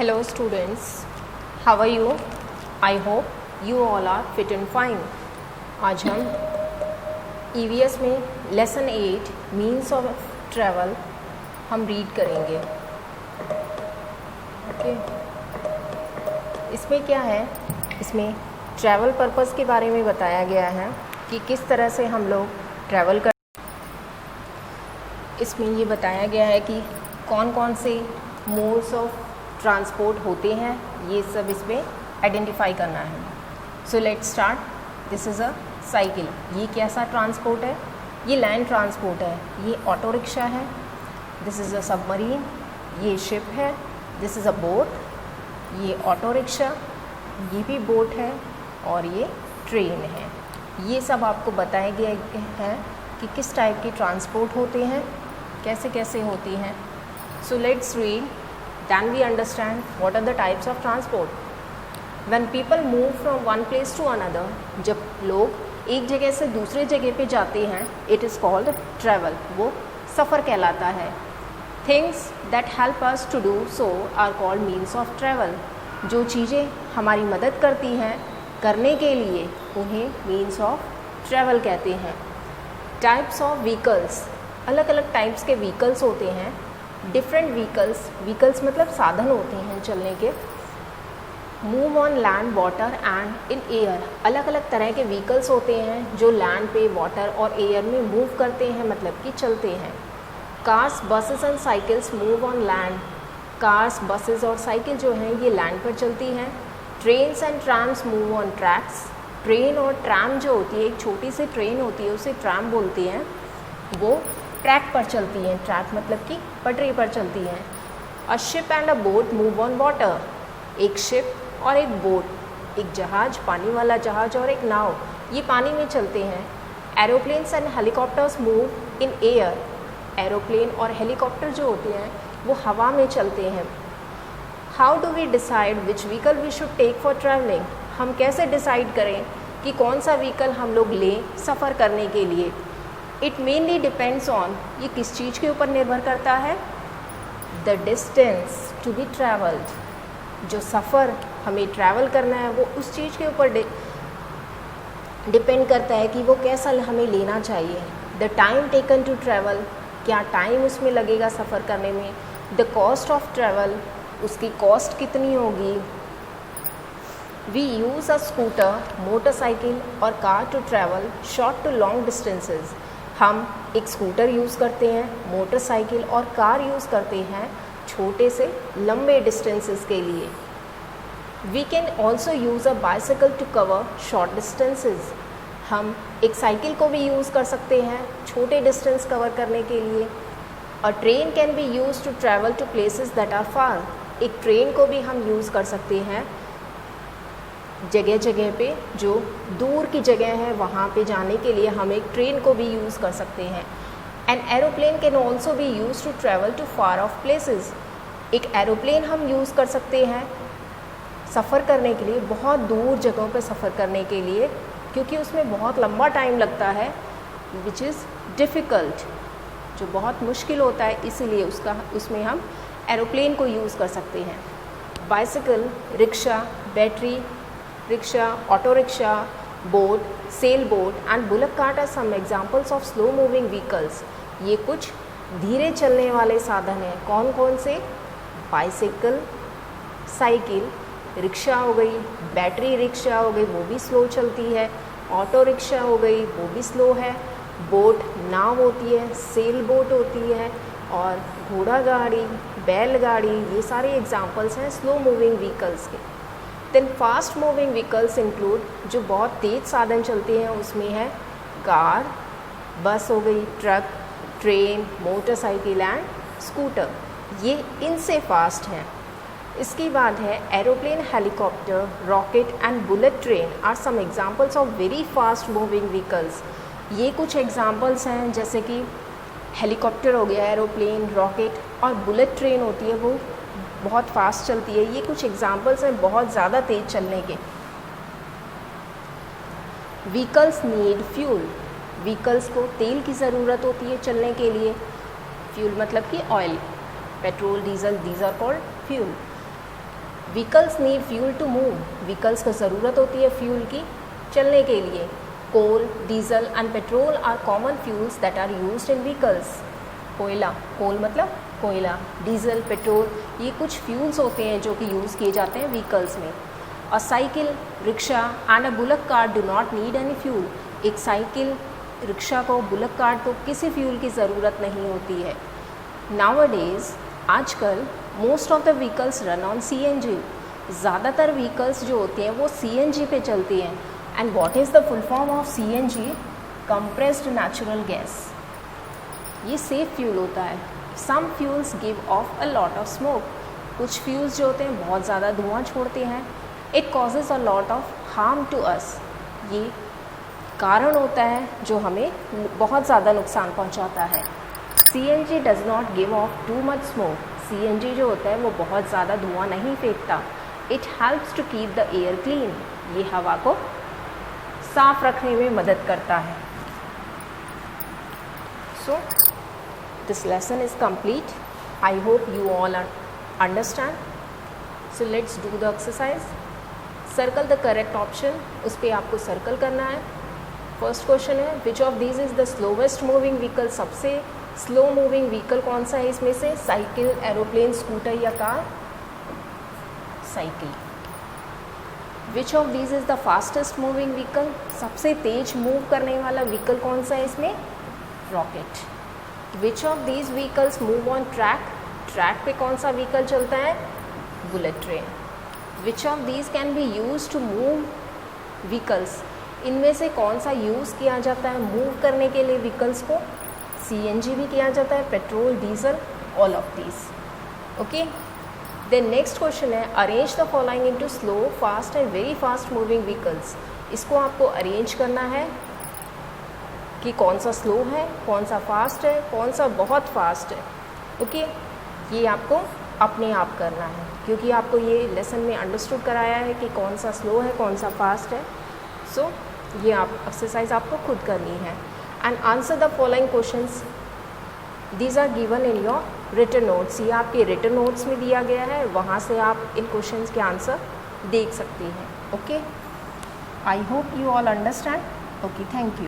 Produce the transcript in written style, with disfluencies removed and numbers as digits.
Hello students, how are you? I hope you all are fit and fine. आज हम EVS में lesson 8 means of travel हम read करेंगे. Okay, इसमें क्या है, इसमें ट्रैवल पर्पस के बारे में बताया गया है कि किस तरह से हम लोग ट्रैवल कर. इसमें ये बताया गया है कि कौन कौन से मोड्स ऑफ ट्रांसपोर्ट होते हैं, ये सब इसमें आइडेंटिफाई करना है. So let's start. This is a cycle. ये कैसा ट्रांसपोर्ट है? ये लैंड ट्रांसपोर्ट है. ये ऑटो रिक्शा है. This is a submarine. ये शिप है. This is a boat. ये ऑटो रिक्शा, ये भी बोट है, और ये ट्रेन है. ये सब आपको बताया गया है कि किस टाइप की ट्रांसपोर्ट होते हैं, कैसे कैसे होती हैं. So let's read, then we understand what are the types of transport. When people move from one place to another, जब लोग एक जगह से दूसरे जगह पे जाते हैं, it is called travel. वो सफ़र कहलाता है. Things that help us to do so are called means of travel. जो चीज़ें हमारी मदद करती हैं करने के लिए, उन्हें means of travel कहते हैं. Types of vehicles. अलग अलग टाइप्स के व्हीकल्स होते हैं. डिफरेंट व्हीकल्स मतलब साधन होते हैं चलने के. Move on land, water and in air. अलग अलग तरह के व्हीकल्स होते हैं जो लैंड पे, वाटर और एयर में मूव करते हैं, मतलब कि चलते हैं. Cars, buses and cycles move on land. Cars, buses और साइकिल जो हैं ये लैंड पर चलती हैं. Trains and ट्रैम्स move on tracks. Train और ट्रैम जो होती है, एक छोटी सी ट्रेन होती है, उसे ट्रैम बोलते हैं, वो ट्रैक पर चलती हैं. ट्रैक मतलब कि पटरी पर चलती हैं. A ship and a boat move on water. एक शिप और एक बोट, एक जहाज़, पानी वाला जहाज़ और एक नाव, ये पानी में चलते हैं. Aeroplanes and helicopters move in air. Aeroplane और हेलीकॉप्टर जो होते हैं वो हवा में चलते हैं. How do we decide which vehicle we should take for travelling. हम कैसे डिसाइड करें कि कौन सा व्हीकल हम लोग लें सफ़र करने के लिए. इट मेनली डिपेंड्स ऑन, ये किस चीज़ के ऊपर निर्भर करता है, the distance to be travelled. जो सफ़र हमें ट्रैवल करना है वो उस चीज़ के ऊपर डिपेंड करता है कि वो कैसा हमें लेना चाहिए. The time taken to travel, क्या टाइम उसमें लगेगा सफ़र करने में. द कॉस्ट ऑफ ट्रैवल, उसकी कॉस्ट कितनी होगी. We use a scooter, motorcycle और car to travel short to long distances. हम एक स्कूटर यूज़ करते हैं, मोटरसाइकिल और कार यूज़ करते हैं छोटे से लंबे डिस्टेंसेस के लिए. We can also use a bicycle to cover short distances. हम एक साइकिल को भी यूज़ कर सकते हैं छोटे डिस्टेंस कवर करने के लिए. A train can be use to travel to places that are far. एक ट्रेन को भी हम यूज़ कर सकते हैं जगह जगह पे, जो दूर की जगह है वहाँ पे जाने के लिए हम एक ट्रेन को भी यूज़ कर सकते हैं. An aeroplane can also be use to travel to far off places. एक एरोप्लेन हम यूज़ कर सकते हैं सफ़र करने के लिए, बहुत दूर जगहों पे सफ़र करने के लिए, क्योंकि उसमें बहुत लंबा टाइम लगता है, विच इज़ डिफ़िकल्ट, जो बहुत मुश्किल होता है, इसीलिए उसमें हम एरोप्लेन को यूज़ कर सकते हैं. Bicycle, rickshaw, battery rickshaw, auto rickshaw, boat, sail boat and bullock cart are some examples of slow moving vehicles. ये कुछ धीरे चलने वाले साधन हैं. कौन कौन से? बाइसिकल, साइकिल, रिक्शा हो गई, बैटरी रिक्शा हो गई, वो भी स्लो चलती है. ऑटो रिक्शा हो गई, वो भी स्लो है. बोट, नाव होती है, सेल बोट होती है, और घोड़ा गाड़ी, बैलगाड़ी, ये सारे एग्जाम्पल्स हैं स्लो मूविंग व्हीकल्स के. Then fast moving vehicles include, जो बहुत तेज़ साधन चलते हैं, उसमें है कार, बस हो गई, truck, train, motorcycle and scooter, ये इनसे फास्ट हैं. इसके बाद है aeroplane, helicopter, rocket and bullet train are some examples of very fast moving vehicles. ये कुछ एग्जाम्पल्स हैं, जैसे कि हेलीकॉप्टर हो गया, एरोप्लेन, रॉकेट, और बुलेट ट्रेन होती है, वो बहुत फास्ट चलती है. ये कुछ एग्जाम्पल्स हैं बहुत ज़्यादा तेज़ चलने के. Vehicles need fuel. व्हीकल्स को तेल की ज़रूरत होती है चलने के लिए. फ्यूल मतलब कि oil, petrol, diesel, these are called fuel. Vehicles need fuel to move, vehicles को ज़रूरत होती है फ्यूल की चलने के लिए। Coal, diesel and petrol are common fuels that are used in vehicles. कोयला, कोल मतलब कोयला, डीजल, पेट्रोल, ये कुछ फ्यूल्स होते हैं जो कि यूज़ किए जाते हैं व्हीकल्स में। अ cycle, rickshaw and a bullock cart do not need any fuel, एक साइकिल, रिक्शा को, बुलक कार्ट को किसी फ्यूल की ज़रूरत नहीं होती है। नाउअडेज, आजकल most of the vehicles run on CNG, ज़्यादातर व्हीकल्स जो होती हैं वो CNG पे चलती हैं। And what is the full form of CNG? Compressed natural gas. ये सेफ फ्यूल होता है। Some fuels give off a lot of smoke, कुछ फ्यूल्स जो होते हैं बहुत ज़्यादा धुआं छोड़ते हैं। It causes a lot of harm to us, ये कारण होता है जो हमें बहुत ज़्यादा नुकसान पहुंचाता है। CNG does not give of too much smoke, CNG जो होता है वो बहुत ज़्यादा धुआं नहीं फेंकता। It helps to keep the air clean, ये हवा को साफ रखने में मदद करता है। So this lesson is complete. I hope you all understand. So let's do the exercise. Circle the correct option, उस पर आपको सर्कल करना है। फर्स्ट क्वेश्चन है which of these is the slowest moving vehicle, सबसे स्लो मूविंग व्हीकल कौन सा है इसमें से? साइकिल, एरोप्लेन, स्कूटर या car? Cycle. Which of these is the fastest moving vehicle, सबसे तेज मूव करने वाला व्हीकल कौन सा है इसमें? Rocket. Which of these vehicles move on track, track पे कौन सा व्हीकल चलता है? Bullet train. Which of these can be use to move vehicles, इनमें से कौन सा यूज़ किया जाता है मूव करने के लिए व्हीकल्स को? CNG भी किया जाता है, petrol, diesel, all of these. Okay, then next question है arrange the following into slow, fast and very fast moving vehicles. इसको आपको अरेंज करना है कि कौन सा स्लो है, कौन सा फास्ट है, कौन सा बहुत फास्ट है। ओके, ये आपको अपने आप करना है क्योंकि आपको ये लेसन में अंडरस्टूड कराया है कि कौन सा स्लो है, कौन सा फास्ट है। सो ये आप एक्सरसाइज आपको खुद करनी है। And answer the following questions, these are given in your written notes, ये आपके रिटन नोट्स में दिया गया है, वहाँ से आप इन क्वेश्चंस के आंसर देख सकती हैं। Okay, I hope you all understand. Okay, thank you.